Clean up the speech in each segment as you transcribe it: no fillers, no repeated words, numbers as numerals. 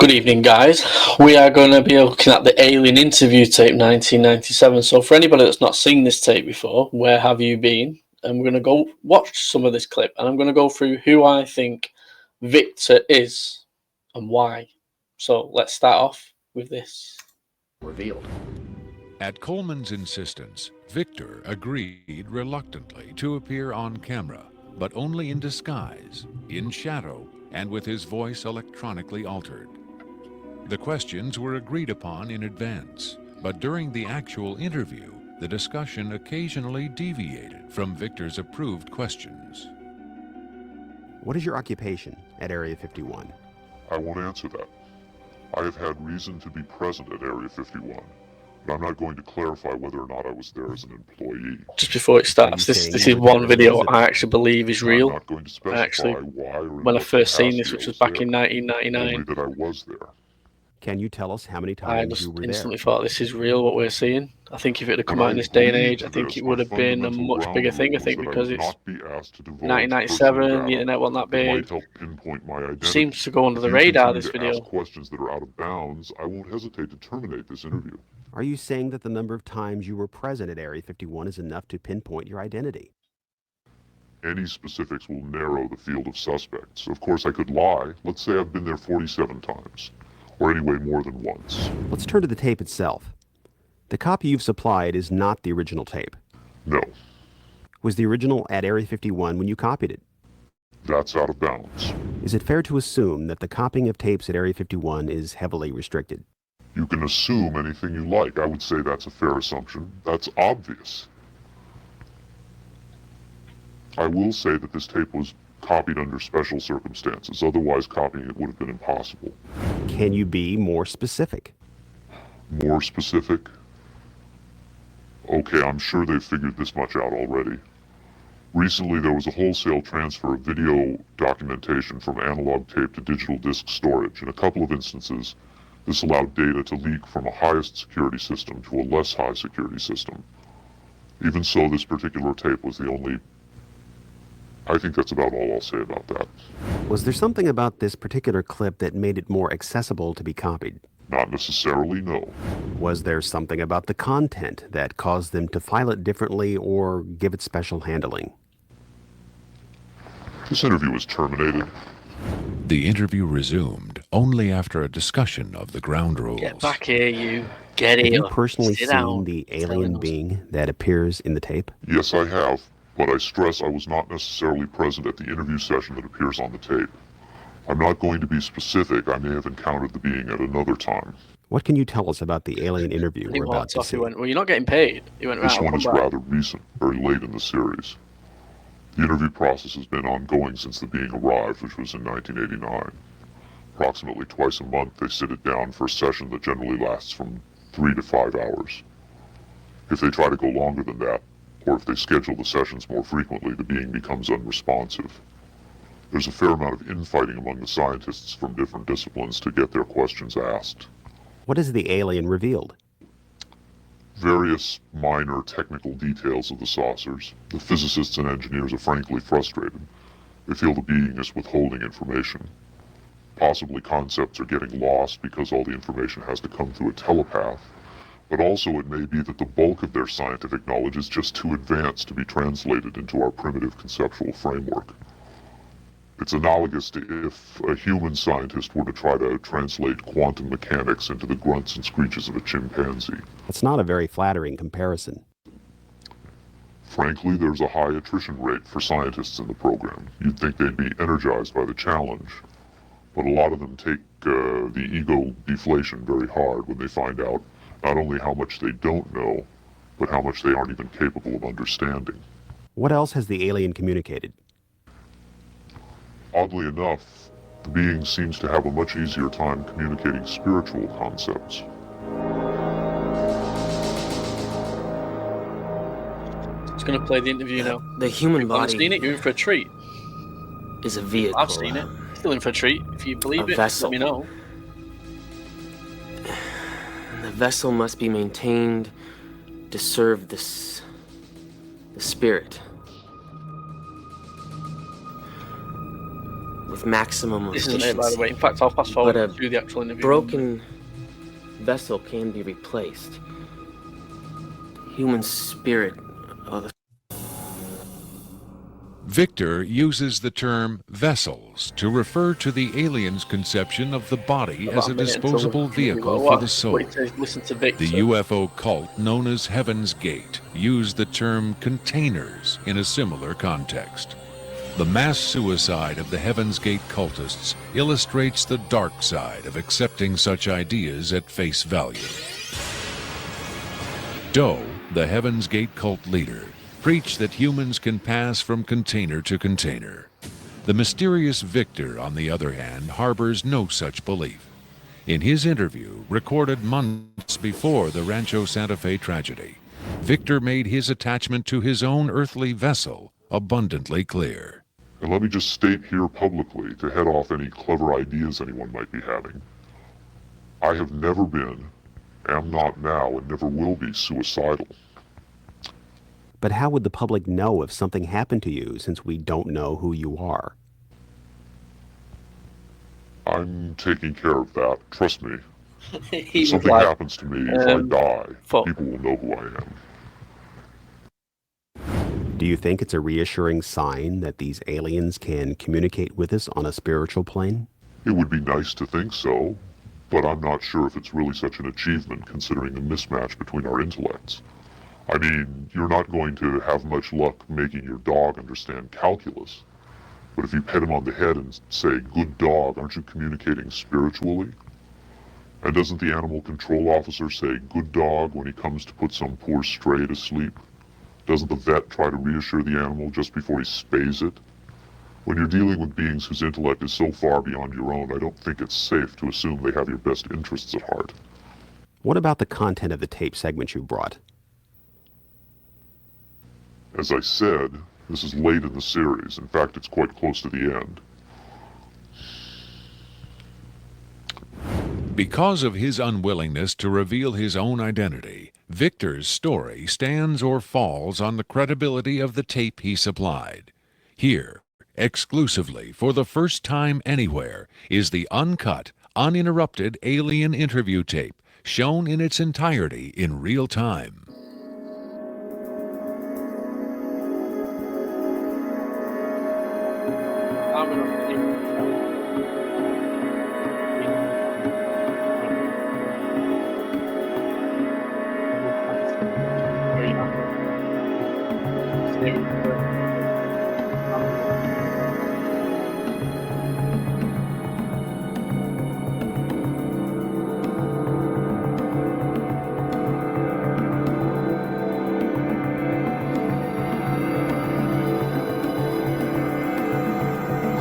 Good evening, guys. We are going to be looking at the Alien interview tape 1997. So for anybody that's not seen this tape before, where have you been? And we're going to go watch some of this clip, and I'm going to go through who I think Victor is and why. So let's start off with this. Revealed. At Coleman's insistence, Victor agreed reluctantly to appear on camera, but only in disguise, in shadow, and with his voice electronically altered. The questions were agreed upon in advance, but during the actual interview, the discussion occasionally deviated from Victor's approved questions. What is your occupation at Area 51? I won't answer that. I have had reason to be present at Area 51, but I'm not going to clarify whether or not I was there as an employee. Just before it starts, this is one video I actually believe is real. I'm not going to specify why or when I first seen this, which was back in 1999, only that I was there. Can you tell us how many I times just you were there? instantly thought this is real, what we're seeing. I think if it had come out in this day and age, I think it would have been a much bigger thing. I think because it's 1997, the internet wasn't that big. Seems to go under the radar, this video. Questions that are out of bounds, I won't hesitate to terminate this interview. Are you saying that the number of times you were present at Area 51 is enough to pinpoint your identity? Any specifics will narrow the field of suspects. Of course, I could lie. Let's say I've been there 47 times. Or anyway, more than once. Let's turn to the tape itself. The copy you've supplied is not the original tape. No. Was the original at Area 51 when you copied it? That's out of bounds. Is it fair to assume that the copying of tapes at Area 51 is heavily restricted? You can assume anything you like. I would say that's a fair assumption. That's obvious. I will say that this tape was copied under special circumstances. Otherwise, copying it would have been impossible. Can you be more specific? More specific? Okay, I'm sure they've figured this much out already. Recently, there was a wholesale transfer of video documentation from analog tape to digital disc storage. In a couple of instances, this allowed data to leak from a highest security system to a less high security system. Even so, this particular tape was the only... I think that's about all I'll say about that. Was there something about this particular clip that made it more accessible to be copied? Not necessarily, no. Was there something about the content that caused them to file it differently or give it special handling? This interview was terminated. The interview resumed only after a discussion of the ground rules. Get back here, you. Get here. Have you personally seen the alien being that appears in the tape? Yes, I have. But I stress I was not necessarily present at the interview session that appears on the tape. I'm not going to be specific. I may have encountered the being at another time. What can you tell us about the alien interview we're about to see? He went, well, you're not getting paid. He went, right, this one is rather recent, very late in the series. The interview process has been ongoing since the being arrived, which was in 1989. Approximately twice a month, they sit it down for a session that generally lasts from 3 to 5 hours. If they try to go longer than that, or if they schedule the sessions more frequently, the being becomes unresponsive. There's a fair amount of infighting among the scientists from different disciplines to get their questions asked. What is the alien revealed? Various minor technical details of the saucers. The physicists and engineers are frankly frustrated. They feel the being is withholding information. Possibly concepts are getting lost because all the information has to come through a telepath. But also it may be that the bulk of their scientific knowledge is just too advanced to be translated into our primitive conceptual framework. It's analogous to if a human scientist were to try to translate quantum mechanics into the grunts and screeches of a chimpanzee. That's not a very flattering comparison. Frankly, there's a high attrition rate for scientists in the program. You'd think they'd be energized by the challenge. But a lot of them take the ego deflation very hard when they find out not only how much they don't know, but how much they aren't even capable of understanding. What else has the alien communicated? Oddly enough, the being seems to have a much easier time communicating spiritual concepts. It's going to play the interview now. The human body. You've seen it? You're in for a treat. Is a vehicle. I've seen it. Still in for a treat. If you believe it, vessel. let me know. The vessel must be maintained to serve the spirit. with maximum This efficiency. isn't it, by the way. In fact, I'll fast forward But a to the actual interview. broken vessel can be replaced. Human spirit. Oh, the Victor uses the term vessels to refer to the aliens' conception of the body About as a a minute until disposable the- vehicle what- for the soul. what it says, listen to Victor. The UFO cult known as Heaven's Gate used the term containers in a similar context. The mass suicide of the Heaven's Gate cultists illustrates the dark side of accepting such ideas at face value. Doe, the Heaven's Gate cult leader, preached that humans can pass from container to container. The mysterious Victor, on the other hand, harbors no such belief. In his interview, recorded months before the Rancho Santa Fe tragedy, Victor made his attachment to his own earthly vessel abundantly clear. And let me just state here publicly, to head off any clever ideas anyone might be having, I have never been, am not now, and never will be suicidal. But how would the public know if something happened to you since we don't know who you are? I'm taking care of that, trust me. He If was something like, happens to me, if I die, fuck. people will know who I am. Do you think it's a reassuring sign that these aliens can communicate with us on a spiritual plane? It would be nice to think so, but I'm not sure if it's really such an achievement considering the mismatch between our intellects. I mean, you're not going to have much luck making your dog understand calculus. But if you pet him on the head and say, "Good dog," aren't you communicating spiritually? And doesn't the animal control officer say, "Good dog," when he comes to put some poor stray to sleep? Doesn't the vet try to reassure the animal just before he spays it? When you're dealing with beings whose intellect is so far beyond your own, I don't think it's safe to assume they have your best interests at heart. What about the content of the tape segment you brought? As I said, this is late in the series. In fact, it's quite close to the end. Because of his unwillingness to reveal his own identity, Victor's story stands or falls on the credibility of the tape he supplied. Here, exclusively for the first time anywhere, is the uncut, uninterrupted alien interview tape, shown in its entirety in real time. I'm gonna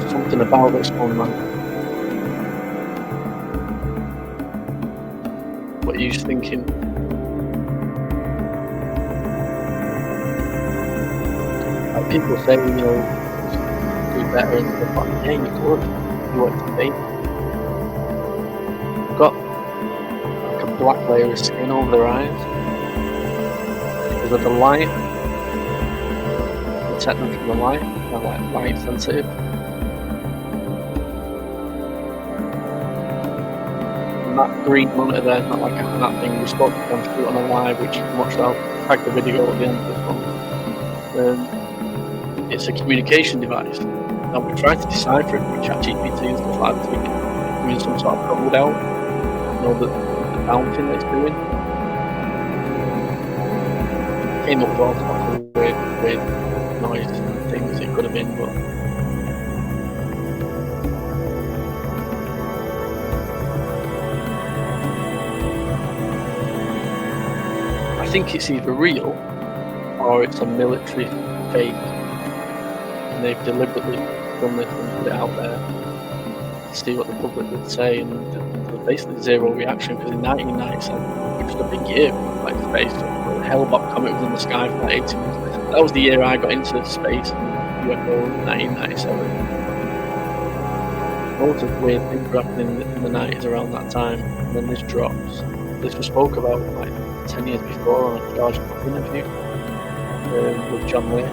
something about this one, man. What are you thinking? Like people say, you know, do better and stuff like that. Yeah, you could. You want to be. You've got like a black layer of skin over their eyes. Because of the light. Protect them from the light. They're like light sensitive. That green monitor there, not like that thing we spoke to on a live, which you can watch that. I'll tag the video at the end of this one. It's a communication device. Now we try to decipher it with ChatGPT and stuff like that, so we can use some sort of code out, know the counting that it's doing. Came up with all sorts of weird noise and things it could have been, but I think it's either real or it's a military fake, and they've deliberately done this and put it out there to see what the public would say, and there's basically zero reaction because in 1997, which was a big year, like space, the Hellbop comet was in the sky for like 18 months. That was the year I got into space and UFO in 1997. Loads of weird things were happening in the 90s around that time, and then this drops. This was spoke about like 10 years before on a George Bush interview with John Lear.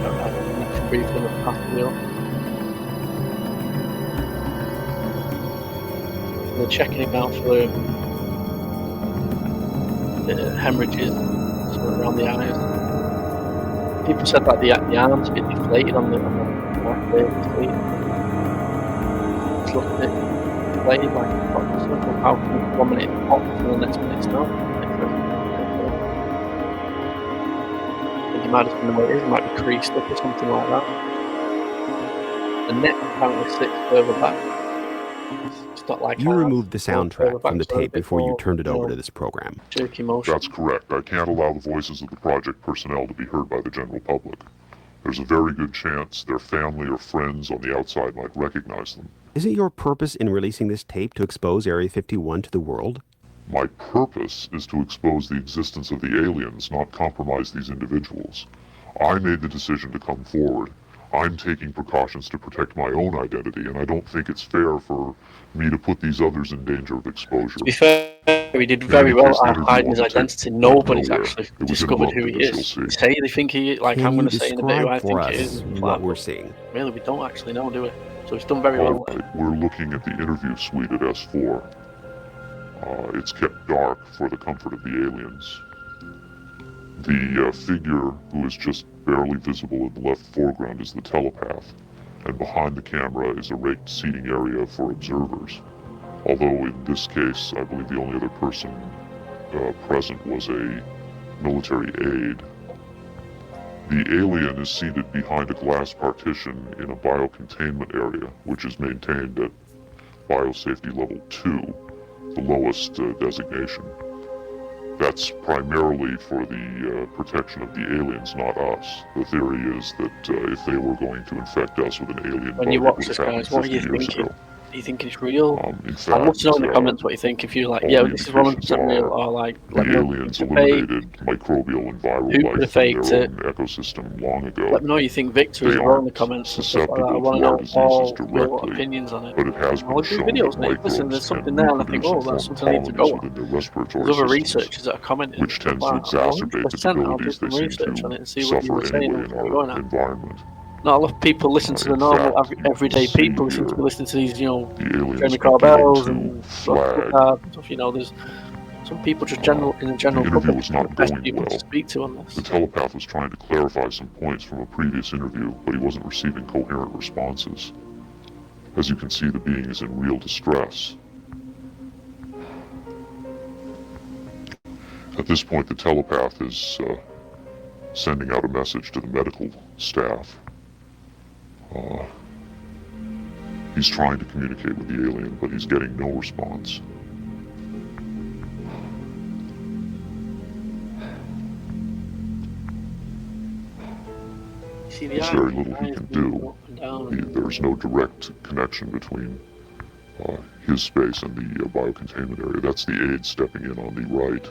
I mentioned briefly in the past video. they're checking him out for hemorrhages sort of around the eyes. People said that the arms a bit deflated on the back there. It's looking a bit deflated, like it's got sort of how can it 1 minute pop and the next minute it's not. I think it might just be the way it is, it might be creased up or something like that. The neck apparently sits further back. It's not like You removed the soundtrack from the tape before you turned it over to this program. Jerky motion. That's correct. I can't allow the voices of the project personnel to be heard by the general public. There's a very good chance their family or friends on the outside might recognize them. Isn't your purpose in releasing this tape to expose Area 51 to the world? My purpose is to expose the existence of the aliens, not compromise these individuals. I made the decision to come forward. I'm taking precautions to protect my own identity, and I don't think it's fair for me to put these others in danger of exposure. To be fair, he did very well at hiding his identity. Nobody's actually discovered who he is. Say they think he, like I'm going to say in a bit who I think it is. What we're seeing. Really, we don't actually know, do we? So he's done very well. We're looking at the interview suite at S4. It's kept dark for the comfort of the aliens. The figure who is just barely visible in the left foreground is the telepath, and behind the camera is a raked seating area for observers. Although in this case, I believe the only other person present was a military aide. The alien is seated behind a glass partition in a biocontainment area, which is maintained at Biosafety Level 2, the lowest designation. That's primarily for the protection of the aliens, not us. The theory is that if they were going to infect us with an alien when bug, you it watch would this, have happened guys, what are you 50 years thinking? ago. Do you think it's real? In fact, I'd love to know in the comments what you think. If you're like, yeah, this is 100% real, or like, the aliens eliminated microbial and viral life from their own ecosystem long ago. Let me know you think Victor as well in the comments. And stuff like that. I want to know all real opinions on it. But it has been shown videos, that mate. Listen, there's microbes something can there, and I think, reproduce oh, and that's form something I need to go colonies on. within their respiratory There's other systems, researchers that are commenting, which tends to exacerbate the 100% I'll do abilities some they seem research on it to and see what you were suffer saying anyway and in what you're going our at. environment. Not a lot of people listen to the In normal, fact, everyday see people here listen to these, you know, the aliens Jeremy beginning Corbells to and flag. stuff. You know, there's some people just in the general The interview public was are the not best going people to well. speak to on this. The telepath was trying to clarify some points from a previous interview, but he wasn't receiving coherent responses. As you can see, the being is in real distress. At this point, the telepath is sending out a message to the medical staff. He's trying to communicate with the alien, but he's getting no response. There's very little he can do. There's no direct connection between his space and the biocontainment area. That's the aide stepping in on the right.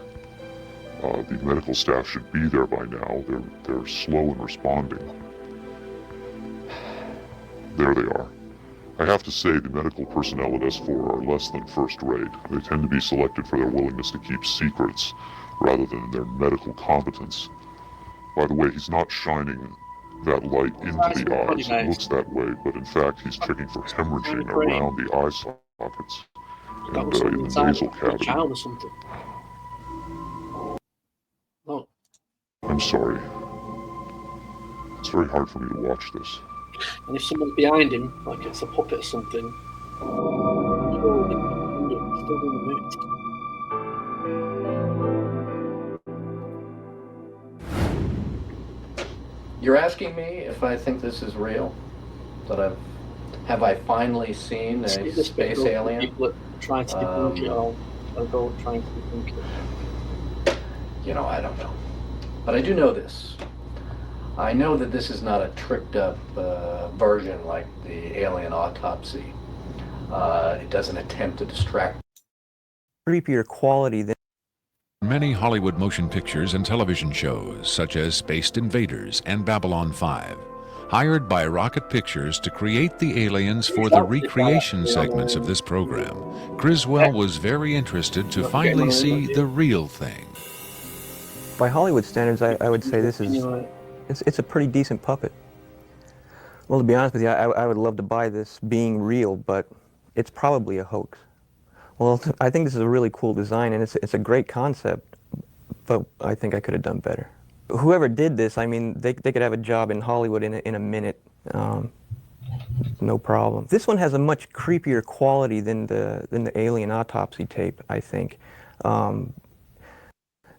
The medical staff should be there by now. They're slow in responding. There they are. I have to say the medical personnel at S4 are less than first rate. They tend to be selected for their willingness to keep secrets rather than their medical competence. By the way, he's not shining that light into the eyes. It looks that way, but in fact he's checking for hemorrhaging around the eye sockets and in the nasal cavity. Oh. I'm sorry. It's very hard for me to watch this. And if someone's behind him, like it's a puppet or something, still doing the move. You're asking me if I think this is real? Have I finally seen a space alien? People that trying to debunk it all. Go trying to debunk it. You know, I don't know. But I do know this. I know that this is not a tricked up version like the alien autopsy. It doesn't attempt to distract. Creepier quality than Many Hollywood motion pictures and television shows, such as Spaced Invaders and Babylon 5, hired by Rocket Pictures to create the aliens for the recreation segments of this program, Criswell was very interested to finally see the real thing. by Hollywood standards, I would say this is it's a pretty decent puppet. Well, to be honest with you, I would love to buy this being real, but it's probably a hoax. Well, I think this is a really cool design, and it's a great concept, but I think I could have done better. Whoever did this, I mean, they could have a job in Hollywood in a minute, no problem. This one has a much creepier quality than the alien autopsy tape, I think.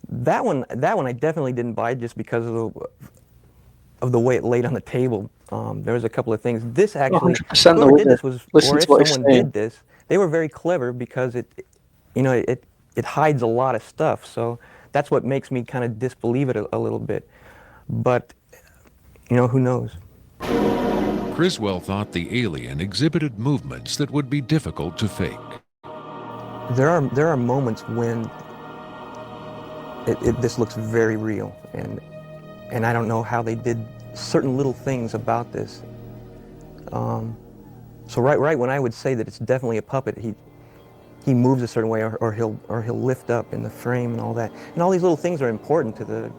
That one I definitely didn't buy just because of the way it laid on the table. There was a couple of things. This actually, 100% whoever did this was, listen or to if what he's someone saying. did this, they were very clever because it hides a lot of stuff. So that's what makes me kind of disbelieve it a little bit. But, who knows? Criswell thought the alien exhibited movements that would be difficult to fake. There are moments when this looks very real, and I don't know how they did certain little things about this. So right when I would say that it's definitely a puppet, he moves a certain way, or he'll lift up in the frame and all that, and all these little things are important to the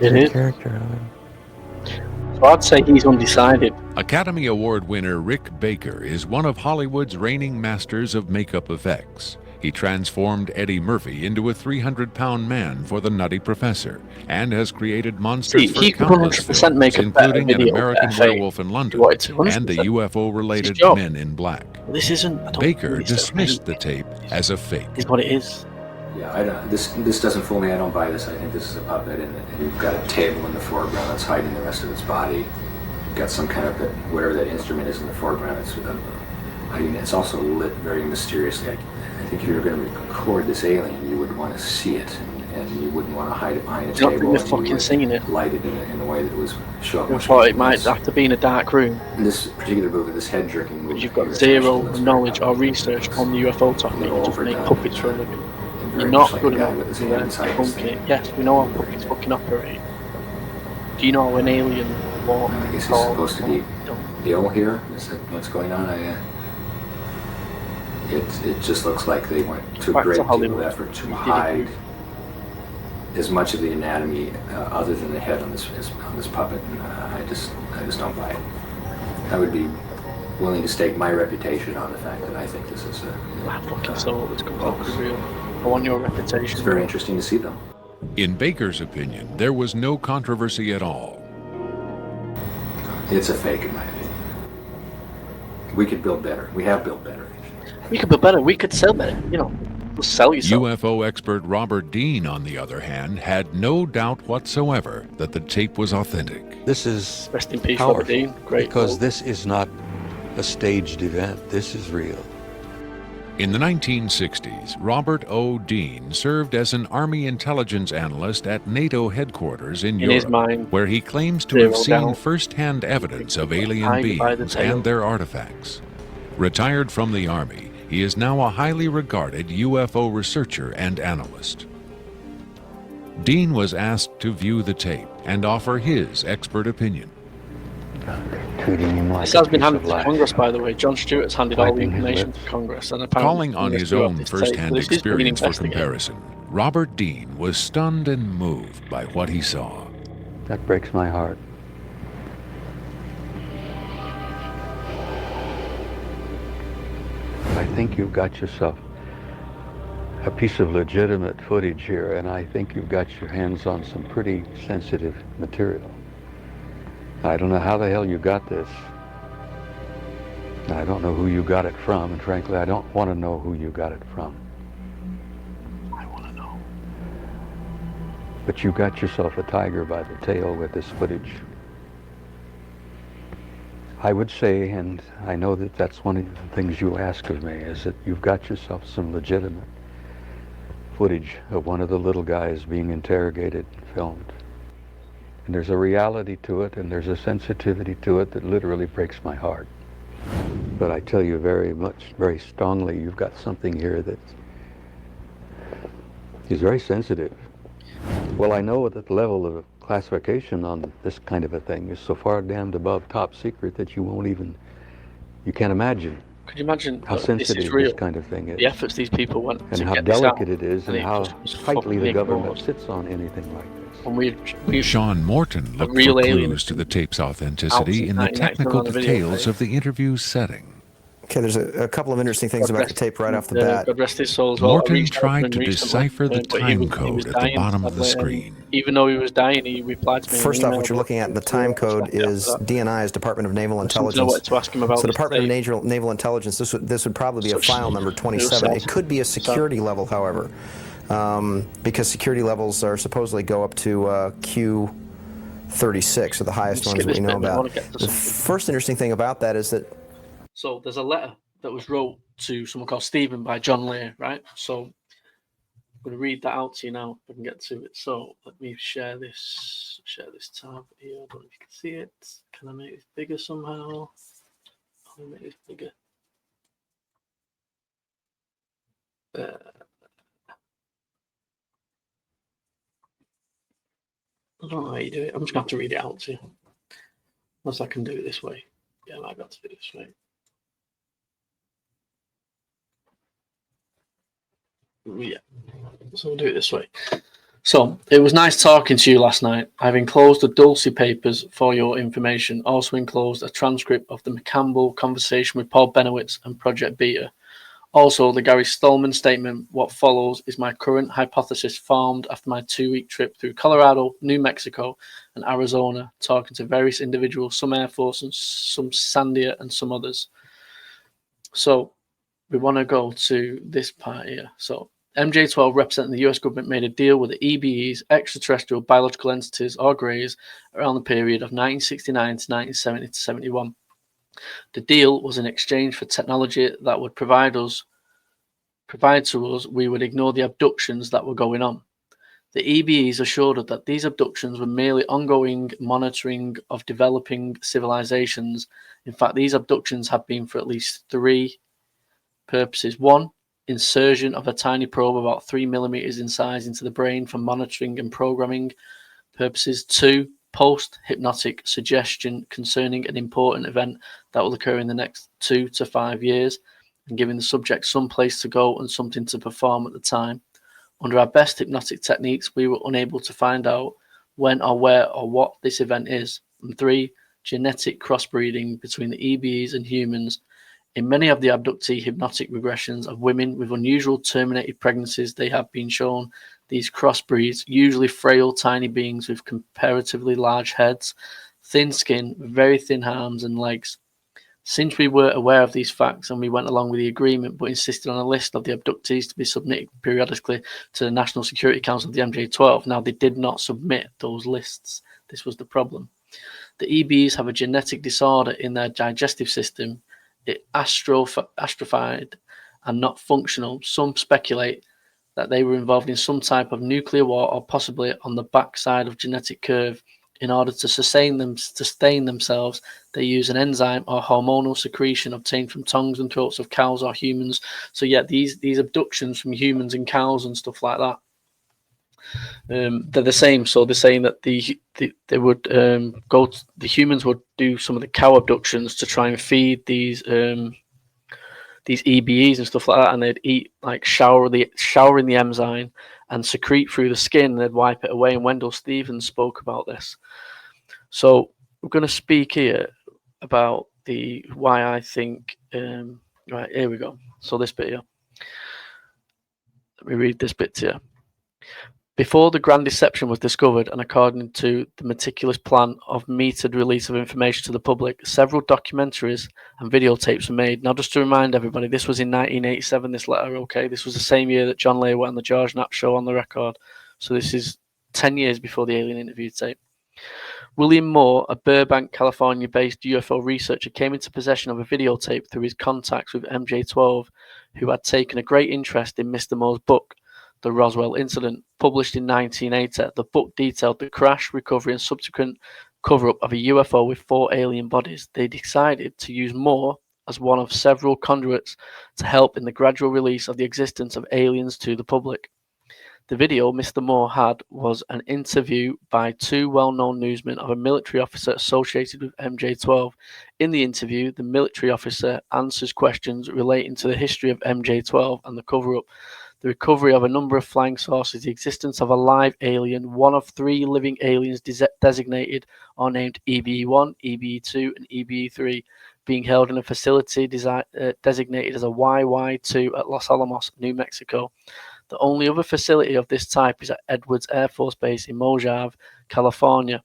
the character of it. So I'd say he's undecided. Academy Award winner Rick Baker is one of Hollywood's reigning masters of makeup effects. He transformed Eddie Murphy into a 300-pound man for The Nutty Professor and has created monsters for countless films, including An American Werewolf in London and the UFO-related Men in Black. This isn't. Baker dismissed the tape as a fake. Is what it is. Yeah, this doesn't fool me. I don't buy this. I think this is a puppet, and you've got a table in the foreground that's hiding the rest of its body. You've got some kind of whatever that instrument is in the foreground. It's also lit very mysteriously. I think if you were going to record this alien, you would want to see it, and you wouldn't want to hide it behind a table. You're fucking seeing it. Light it in a way that was show up. I thought it might have to be in a dark room. In this particular movie, this head jerking movie. But you've got zero knowledge or research on the UFO topic. You just make puppets for a living. You're not good enough to debunk it. Yes, we know how puppets fucking operate. Do you know how an alien walks? I guess he's supposed to be ill here. Is that what's going on? It just looks like they went to a great deal of effort to hide as much of the anatomy other than the head on this puppet, and I just don't buy it. I would be willing to stake my reputation on the fact that I think this is I fucking saw it's completely real. I want your reputation. It's very interesting to see them. In Baker's opinion, there was no controversy at all. It's a fake, in my opinion. We could build better. We have built better. We could build better. We could sell better. We'll sell yourself. UFO expert Robert Dean, on the other hand, had no doubt whatsoever that the tape was authentic. This is Rest in peace, powerful, Robert Dean. Great. because this is not a staged event. This is real. In the 1960s, Robert O. Dean served as an Army intelligence analyst at NATO headquarters in Europe, his mind, where he claims to have seen down. first-hand evidence of alien beings and their artifacts. Retired from the Army, he is now a highly regarded UFO researcher and analyst. Dean was asked to view the tape and offer his expert opinion. Treating him like This has been handed to Congress, by the way. Jon Stewart has handed all the information to Congress. And Calling on his own first-hand experience for comparison, Robert Dean was stunned and moved by what he saw. That breaks my heart. I think you've got yourself a piece of legitimate footage here, and I think you've got your hands on some pretty sensitive material. I don't know how the hell you got this. I don't know who you got it from, and frankly, I don't want to know who you got it from. I want to know. But you got yourself a tiger by the tail with this footage. I would say, and I know that that's one of the things you ask of me, is that you've got yourself some legitimate footage of one of the little guys being interrogated and filmed. And there's a reality to it, and there's a sensitivity to it that literally breaks my heart. But I tell you very strongly, you've got something here that is very sensitive. Well, I know that the level of classification on this kind of a thing is so far damned above top secret that you can't imagine. Could you imagine how sensitive this kind of thing is? The efforts these people went and to how get this delicate out, it is, and how tightly the government sits on anything like this. And Sean Morton looked for clues to the tape's authenticity in the technical details of the interview's setting. Okay, there's a couple of interesting things about the tape right off the bat. God rest his soul as well. Morton tried to decipher the but time he was code at the dying, bottom of the sadly, and screen. even though he was dying, he replied to me. First off, what you're looking at in the time code is DNI's Department of Naval Intelligence. I wanted to ask him about so Department of Naval Intelligence, this would probably be a file number 27. It could be a security level, however, because security levels are supposedly go up to Q36, or the highest ones that we know about. The first interesting thing about that is that... So there's a letter that was wrote to someone called Stephen by John Lear, right? So I'm going to read that out to you now if I can get to it. So let me share this tab here. I don't know if you can see it. Can I make this bigger somehow? I'll make this bigger. I don't know how you do it. I'm just going to have to read it out to you. Unless I can do it this way. Yeah, I might have to do it this way. Yeah, so we'll do it this way. So, it was nice talking to you last night. I've enclosed the Dulce papers for your information. Also enclosed a transcript of the McCampbell conversation with Paul Benowitz and Project Beta. Also, the Gary Stallman statement. What follows is my current hypothesis formed after my 2-week trip through Colorado, New Mexico, and Arizona, talking to various individuals, some Air Force and some Sandia and some others. So, we want to go to this part here. So, MJ-12 representing the US government made a deal with the EBEs, extraterrestrial biological entities or greys, around the period of 1969 to 1970 to 71. The deal was in exchange for technology that would provide to us, we would ignore the abductions that were going on. The EBEs assured us that these abductions were merely ongoing monitoring of developing civilizations. In fact, these abductions have been for at least 3 purposes. 1, insertion of a tiny probe about 3 millimeters in size into the brain for monitoring and programming purposes. 2, post-hypnotic suggestion concerning an important event that will occur in the next 2 to 5 years and giving the subject some place to go and something to perform at the time. Under our best hypnotic techniques, we were unable to find out when or where or what this event is. And 3, genetic crossbreeding between the EBEs and humans. In many of the abductee hypnotic regressions of women with unusual terminated pregnancies, they have been shown these crossbreeds, usually frail, tiny beings with comparatively large heads, thin skin, very thin arms and legs. Since we were aware of these facts and we went along with the agreement but insisted on a list of the abductees to be submitted periodically to the National Security Council of the MJ-12. Now, they did not submit those lists. This was the problem. The EBs have a genetic disorder in their digestive system. It atrophied and not functional. Some speculate that they were involved in some type of nuclear war or possibly on the backside of genetic curve. In order to sustain themselves, they use an enzyme or hormonal secretion obtained from tongues and throats of cows or humans. So yeah, these abductions from humans and cows and stuff like that, they're the same. So they're saying that they would the humans would do some of the cow abductions to try and feed these EBEs and stuff like that, and they'd eat, like, shower in the enzyme and secrete through the skin, and they'd wipe it away. And Wendell Stevens spoke about this. So we're going to speak here about why I think. Right, here we go. So this bit here. Let me read this bit to you. Before the Grand Deception was discovered, and according to the meticulous plan of metered release of information to the public, several documentaries and videotapes were made. Now, just to remind everybody, this was in 1987, this letter, okay? This was the same year that John Lear went on the George Knapp show on the record. So this is 10 years before the alien interview tape. William Moore, a Burbank, California-based UFO researcher, came into possession of a videotape through his contacts with MJ-12, who had taken a great interest in Mr. Moore's book, The Roswell Incident, published in 1980. The book detailed the crash, recovery, and subsequent cover-up of a UFO with 4 alien bodies. They decided to use Moore as one of several conduits to help in the gradual release of the existence of aliens to the public. The video Mr. Moore had was an interview by 2 well-known newsmen of a military officer associated with MJ-12. In the interview, the military officer answers questions relating to the history of MJ-12 and the cover-up. the recovery of a number of flying saucers, the existence of a live alien, one of 3 living aliens designated or named EBE-1, EBE-2, and EBE-3, being held in a facility designated as a YY-2 at Los Alamos, New Mexico. The only other facility of this type is at Edwards Air Force Base in Mojave, California.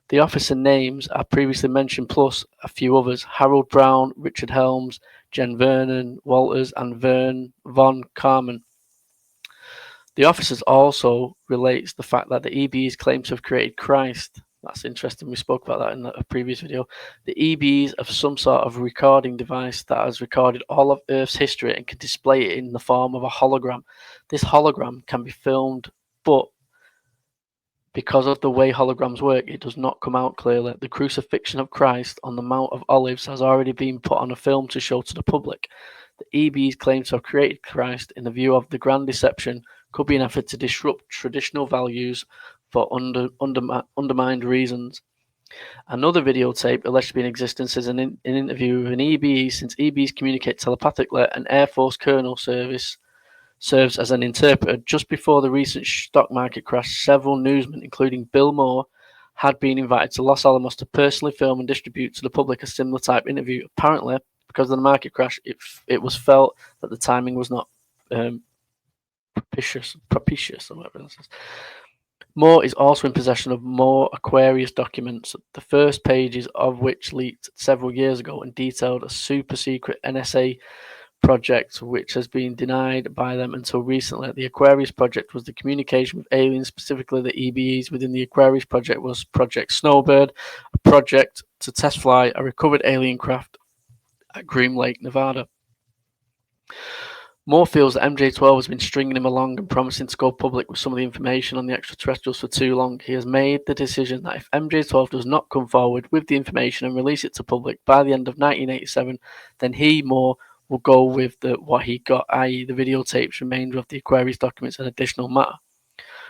The officer names are previously mentioned, plus a few others: Harold Brown, Richard Helms, Jen Vernon Walters, and Von Carmen. The officers also relates the fact that the EBEs claim to have created Christ. That's interesting. We spoke about that in a previous video. The EBEs are some sort of recording device that has recorded all of Earth's history and can display it in the form of a hologram. This hologram can be filmed, but because of the way holograms work, it does not come out clearly. The crucifixion of Christ on the Mount of Olives has already been put on a film to show to the public. The EBs claim to have created Christ in the view of the grand deception could be an effort to disrupt traditional values for undermined reasons. Another videotape alleged to be in existence is an interview with an EBE. Since EBs communicate telepathically, an Air Force colonel serves as an interpreter. Just before the recent stock market crash, several newsmen, including Bill Moore, had been invited to Los Alamos to personally film and distribute to the public a similar type interview. Apparently, because of the market crash, it was felt that the timing was not propitious, or whatever it is. Moore is also in possession of more Aquarius documents, the first pages of which leaked several years ago and detailed a super secret NSA project which has been denied by them until recently. The Aquarius project was the communication with aliens, specifically the EBEs. Within the Aquarius project was Project Snowbird, a project to test fly a recovered alien craft at Groom Lake, Nevada. Moore feels that MJ-12 has been stringing him along and promising to go public with some of the information on the extraterrestrials for too long. He has made the decision that if MJ-12 does not come forward with the information and release it to public by the end of 1987, then he, Moore, will go with what he got, i.e. the videotapes, remainder of the Aquarius documents, and additional matter.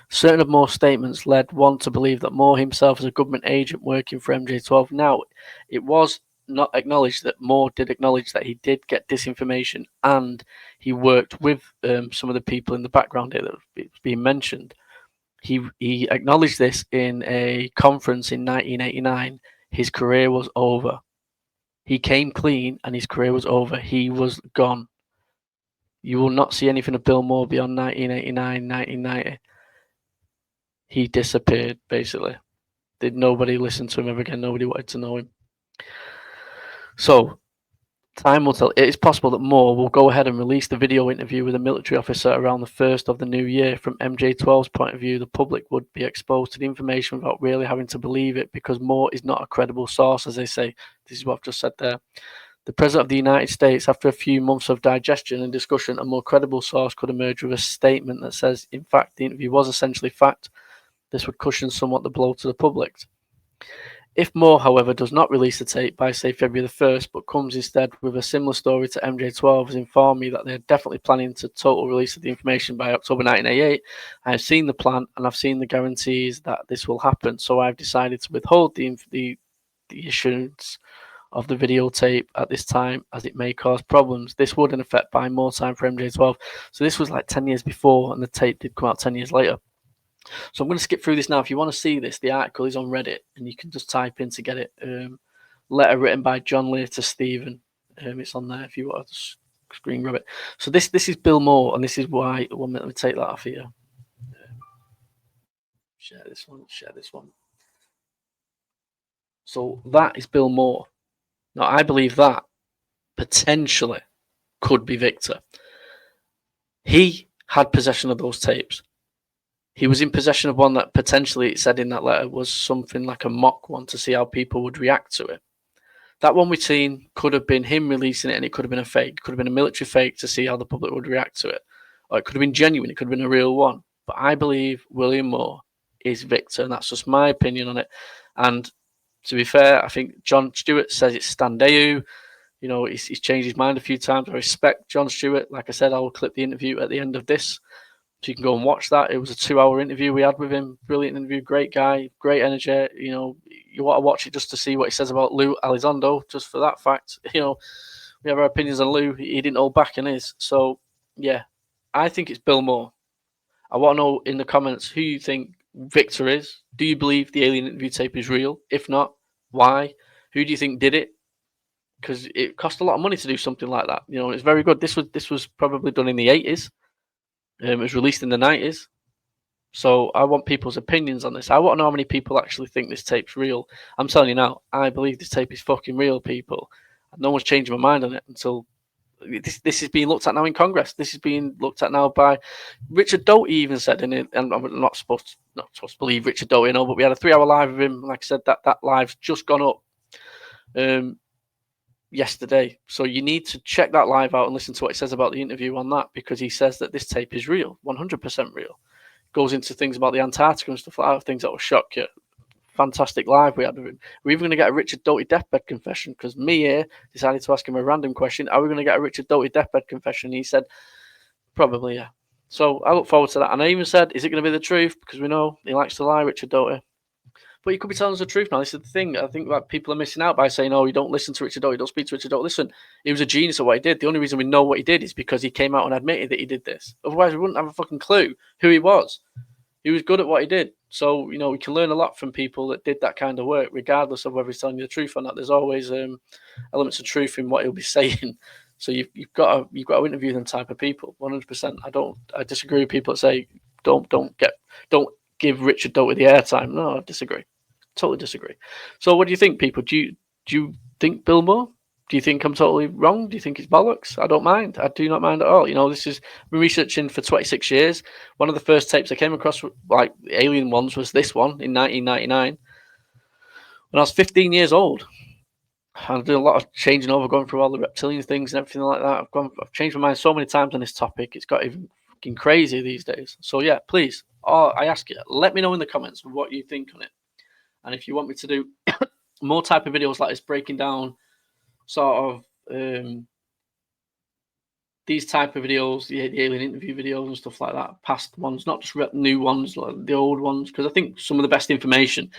Certain of Moore's statements led one to believe that Moore himself is a government agent working for MJ-12. Now, it was not acknowledged that Moore did acknowledge that he did get disinformation and he worked with some of the people in the background here that was being mentioned. He acknowledged this in a conference in 1989. His career was over. He came clean and his career was over. He was gone. You will not see anything of Bill Moore beyond 1989, 1990. He disappeared, basically. Did nobody listen to him ever again? Nobody wanted to know him. So, time will tell. It is possible that Moore will go ahead and release the video interview with a military officer around the 1st of the new year. From MJ-12's point of view, the public would be exposed to the information without really having to believe it because Moore is not a credible source, as they say. This is what I've just said there. The President of the United States, after a few months of digestion and discussion, a more credible source could emerge with a statement that says, in fact, the interview was essentially fact. This would cushion somewhat the blow to the public. If Moore, however, does not release the tape by, say, February the 1st, but comes instead with a similar story to MJ-12, has informed me that they're definitely planning to total release of the information by October 1988. I have seen the plan and I've seen the guarantees that this will happen, so I've decided to withhold the issuance of the videotape at this time, as it may cause problems. This would, in effect, buy more time for MJ-12. So this was like 10 years before, and the tape did come out 10 years later. So I'm going to skip through this now. If you want to see this, the article is on Reddit, and you can just type in to get it. Letter written by John Lear to Stephen. It's on there if you want to screen grab it. So this is Bill Moore, and this is why. Well, let me take that off here. Share this one. So that is Bill Moore. Now, I believe that potentially could be Victor. He had possession of those tapes. He was in possession of one that potentially, it said in that letter, was something like a mock one to see how people would react to it. That one we've seen could have been him releasing it, and it could have been a fake. It could have been a military fake to see how the public would react to it. Or it could have been genuine. It could have been a real one. But I believe William Moore is Victor, and that's just my opinion on it. And to be fair, I think John Stewart says it's Standeu. You know, he's changed his mind a few times. I respect John Stewart. Like I said, I will clip the interview at the end of this, so you can go and watch that. It was a 2-hour interview we had with him. Brilliant interview, great guy, great energy. You know, you want to watch it just to see what he says about Lou Elizondo, just for that fact. You know, we have our opinions on Lou. He didn't hold back in his. So, yeah, I think it's Bill Moore. I want to know in the comments who you think Victor is. Do you believe the alien interview tape is real? If not, why? Who do you think did it? Because it cost a lot of money to do something like that. You know, it's very good. This was probably done in the 80s. It was released in the 90s. So I want people's opinions on this. I want to know how many people actually think this tape's real. I'm telling you now, I believe this tape is fucking real, people. No one's changing my mind on it until this is being looked at now in Congress. This is being looked at now by Richard Doty. Even said in it, and I'm not supposed to believe Richard Doty, no, but we had a 3-hour live of him. Like I said, that live's just gone up yesterday. So you need to check that live out and listen to what he says about the interview on that, because he says that this tape is real, 100% real. Goes into things about the Antarctica and stuff like that, things that will shock you. Fantastic live we had with him. We're even going to get a Richard Doty deathbed confession, because me here decided to ask him a random question. Are we going to get a Richard Doty deathbed confession? He said, probably, yeah. So I look forward to that. And I even said, is it going to be the truth? Because we know he likes to lie, Richard Doty. But he could be telling us the truth now. This is the thing. I think that people are missing out by saying, oh, you don't listen to Richard Doty, you don't speak to Richard Doty. Listen, he was a genius at what he did. The only reason we know what he did is because he came out and admitted that he did this. Otherwise, we wouldn't have a fucking clue who he was. He was good at what he did. So, you know, we can learn a lot from people that did that kind of work, regardless of whether he's telling you the truth or not. There's always elements of truth in what he'll be saying. So you've got to interview them type of people, 100%. I disagree with people that say don't give Richard Doty the airtime. No, I disagree. Totally disagree. So what do you think, people? Do you think Bill Moore? Do you think I'm totally wrong? Do you think it's bollocks? I don't mind. I do not mind at all. You know, I've been researching for 26 years. One of the first tapes I came across, like the alien ones, was this one in 1999. When I was 15 years old. I did a lot of changing over, going through all the reptilian things and everything like that. I've changed my mind so many times on this topic. It's got even fucking crazy these days. So yeah, please, I ask you, let me know in the comments what you think on it. And if you want me to do more type of videos like this, breaking down sort of these type of videos, the alien interview videos and stuff like that, past ones, not just new ones, like the old ones, because I think some of the best information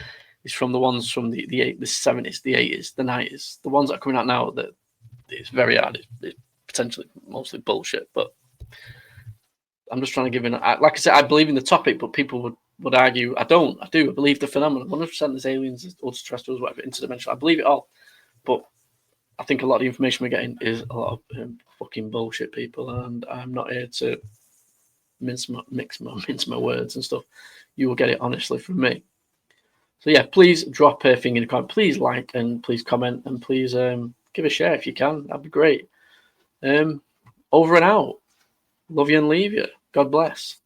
is from the ones from the 70s, the 80s, the 90s. The ones that are coming out now, that it's very hard. It's potentially mostly bullshit, but I'm just trying to give in. Like I said, I believe in the topic, but people would argue I don't. I do. I believe the phenomenon. 100% there's aliens, there's ultra-terrestrials, whatever, interdimensional. I believe it all. But I think a lot of the information we're getting is a lot of fucking bullshit, people, and I'm not here to mince my words and stuff. You will get it honestly from me. So yeah, please drop a thing in the comment. Please like and please comment and please give a share if you can. That'd be great. Over and out. Love you and leave you. God bless.